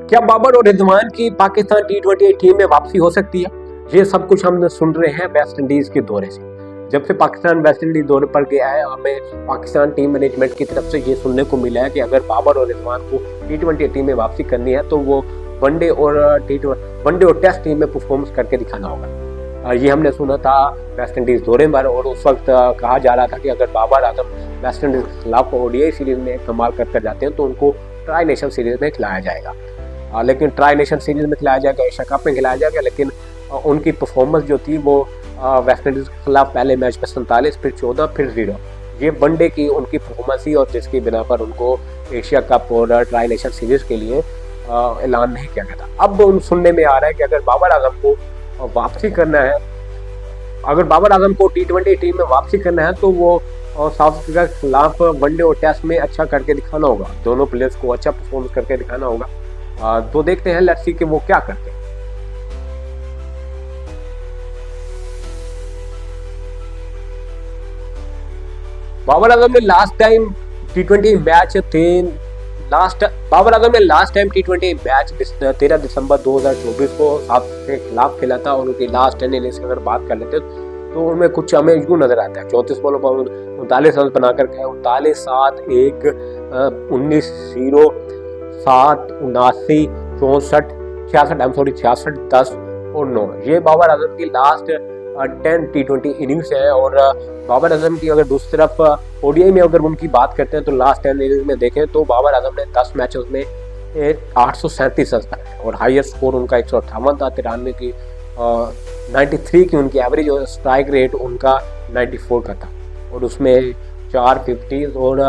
क्या बाबर और रिजवान की पाकिस्तान T20 टीम में वापसी हो सकती है? ये सब कुछ हम सुन रहे हैं वेस्ट इंडीज के दौरे से। जब से पाकिस्तान वेस्ट इंडीज दौरे पर गया है, हमें पाकिस्तान टीम मैनेजमेंट की तरफ से ये सुनने को मिला है कि अगर बाबर और रिजवान को T20 टीम में वापसी करनी है तो वो वनडे और टेस्ट टीम में परफॉर्मेंस करके दिखाना होगा। ये हमने सुना था वेस्ट इंडीज दौरे पर, और उस वक्त कहा जा रहा था कि अगर बाबर आजम वेस्ट इंडीज के खिलाफ ODI सीरीज में कमाल कर जाते हैं तो उनको ट्राई नेशन सीरीज में खिलाया जाएगा। लेकिन ट्राई नेशन सीरीज में खिलाया जाएगा, एशिया कप में खिलाया जाएगा, लेकिन उनकी परफॉर्मेंस जो थी वो वेस्ट इंडीज के खिलाफ पहले मैच में 47, फिर 14, फिर 0, ये वनडे की उनकी परफॉर्मेंस थी, और जिसकी बिना पर उनको एशिया कप और ट्राई नेशन सीरीज के लिए ऐलान नहीं किया गया था। अब उन सुनने में आ रहा है कि अगर बाबर आजम को वापसी करना है, अगर बाबर आजम को T20 टीम में वापसी करना है तो वो साउथ अफ्रीका के खिलाफ वनडे और टेस्ट में अच्छा करके दिखाना होगा। दोनों प्लेयर्स को अच्छा परफॉर्मेंस करके दिखाना होगा। तो देखते हैं, लेट्स सी कि वो क्या करते हैं। बाबर आजम ने last time T20 match match 13 दिसंबर 2024 को साउथ अफ्रीका के खिलाफ खेला था, और उनकी लास्ट 10 इनिंग्स की अगर बात कर लेते तो उनमें कुछ हमें यूं नजर आता है। 34 बॉलों पर 39 रन बनाकर गए, 39-7, 1, 19-0, 7, 79, 64, 66, 10 और 9, ये बाबर आजम की लास्ट 10 T20 इनिंग्स है। और बाबर आजम की अगर दूसरी तरफ ODI में अगर उनकी बात करते हैं तो लास्ट 10 इनिंग्स में देखें तो बाबर आजम ने 10 मैचेस में 837 रन बनाए, और हाईएस्ट स्कोर उनका 158 था, 93 की 93 की उनकी एवरेज, और स्ट्राइक रेट उनका 94 का था, और उसमें 4 50s और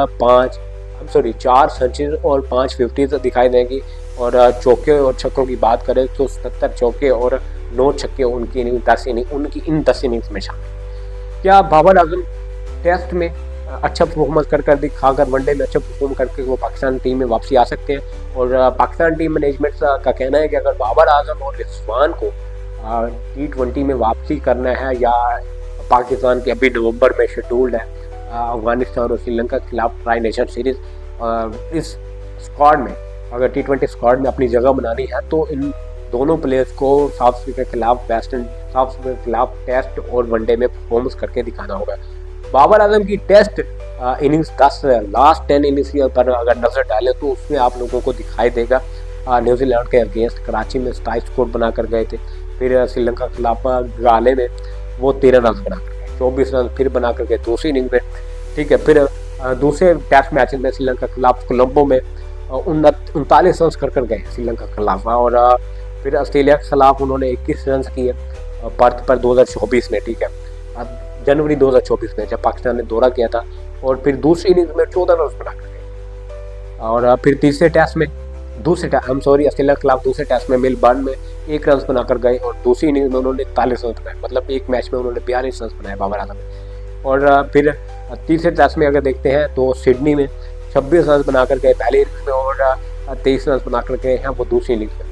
4 सचिन और 5 50s दिखाई देंगी। और चौके और छक्कों की बात करें तो 77 चौके और 9 छक्के उनकी इन 10 इनिंग्स में शामिल। क्या बाबर आजम टेस्ट में अच्छा परफॉर्मेंस कर दिखाकर वनडे में अच्छा परफॉर्म करके वो पाकिस्तान टीम में वापसी आ सकते हैं? और पाकिस्तान टीम मैनेजमेंट का कहना है कि अगर बाबर आजम और रिजवान को T20 में वापसी करना है, या पाकिस्तान की अभी नवंबर में शेड्यूल्ड है अफगानिस्तान और श्रीलंका के खिलाफ ट्राई नेशन सीरीज, इस स्क्वाड में अगर T20 स्क्वाड में अपनी जगह बनानी है तो इन दोनों प्लेयर्स को साउथ अफ्रीका के खिलाफ टेस्ट और वनडे में परफॉर्मेंस करके दिखाना होगा। बाबर आजम की टेस्ट इनिंग्स 10 लास्ट 10 इनिंग्स पर अगर नजर डालें तो उसमें आप लोगों को दिखाई देगा न्यूजीलैंड के अगेंस्ट कराची में 27 स्कोर बनाकर गए थे, फिर श्रीलंका के खिलाफ गाले में वो 13 रन बनाकर गए, 24 रन फिर बनाकर गए दूसरी इनिंग में, ठीक है। फिर दूसरे टेस्ट मैच में श्रीलंका के खिलाफ कोलंबो में 39 रन कर गए श्रीलंका के खिलाफ, और फिर ऑस्ट्रेलिया के खिलाफ उन्होंने 21 रन किए पर्थ पर 2024 में, ठीक है, जनवरी 2024 में जब पाकिस्तान ने दौरा किया था। और फिर दूसरी इनिंग्स में 14 रन बनाकर गए, और फिर ऑस्ट्रेलिया के खिलाफ दूसरे टेस्ट में मेलबर्न में 1 रन बनाकर गए, और दूसरी इनिंग्स में उन्होंने 41 रन बनाए, मतलब एक मैच में उन्होंने 42 रन बनाए बाबर आजम ने। और फिर तीसरे टेस्ट में अगर देखते हैं तो सिडनी में 26 रन बनाकर गए पहली इनिंग्स में, और 23 रन बनाकर गए हैं वो दूसरी इनिंग्स में।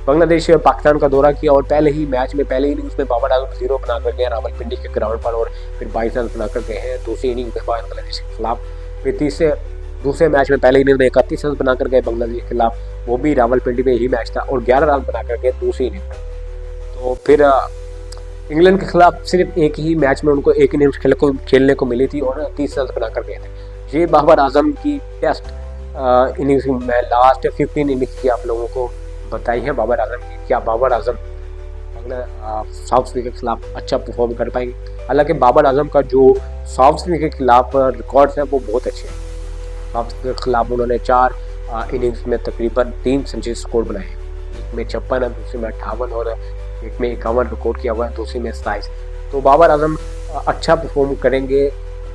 बांग्लादेश पाकिस्तान का दौरा किया, और पहले इनिंग्स में बाबर आजम 0 बनाकर गए रावलपिंडी के ग्राउंड पर, और फिर 22 रन बनाकर गए हैं दूसरी इनिंग में बांग्लादेश के खिलाफ। फिर दूसरे मैच में पहले इनिंग में 31 रन बनाकर गए बांग्लादेश के खिलाफ, वो भी रावलपिंडी में ही मैच था, और 11 रन बनाकर गए दूसरी इनिंग में। तो फिर इंग्लैंड के खिलाफ सिर्फ एक ही मैच में उनको एक इनिंग्स खेलने को मिली थी, और 30 रन बनाकर गए थे। ये बाबर आजम की टेस्ट इनिंग्स में लास्ट 15 इनिंग्स की आप लोगों को बताई है बाबर आजम की। क्या बाबर आजम साउथ अफ्रीका के खिलाफ अच्छा परफॉर्म कर पाएंगे? हालांकि बाबर आजम का जो साउथ अफ्रीका के खिलाफ रिकॉर्ड्स हैं वो बहुत अच्छे हैं। साउथ अफ्रीका के खिलाफ उन्होंने 4 इनिंग्स में तकरीबन 3 सेंचुरी स्कोर बनाए, एक में 56 है, दूसरे में 58 और एक में 51 रिकॉर्ड किया हुआ है, दूसरी में 27। तो बाबर आजम अच्छा परफॉर्म करेंगे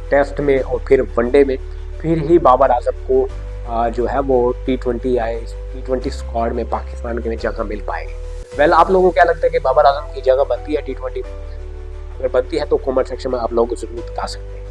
टेस्ट में और फिर वनडे में, फिर ही बाबर आजम को जो है वो T20 स्क्वाड में पाकिस्तान के में जगह मिल पाएगी। वेल, आप लोगों को क्या लगता है कि बाबर आजम की जगह बनती है T20 में? अगर बनती है तो कमेंट सेक्शन में आप लोगों को जरूर बता सकते हैं।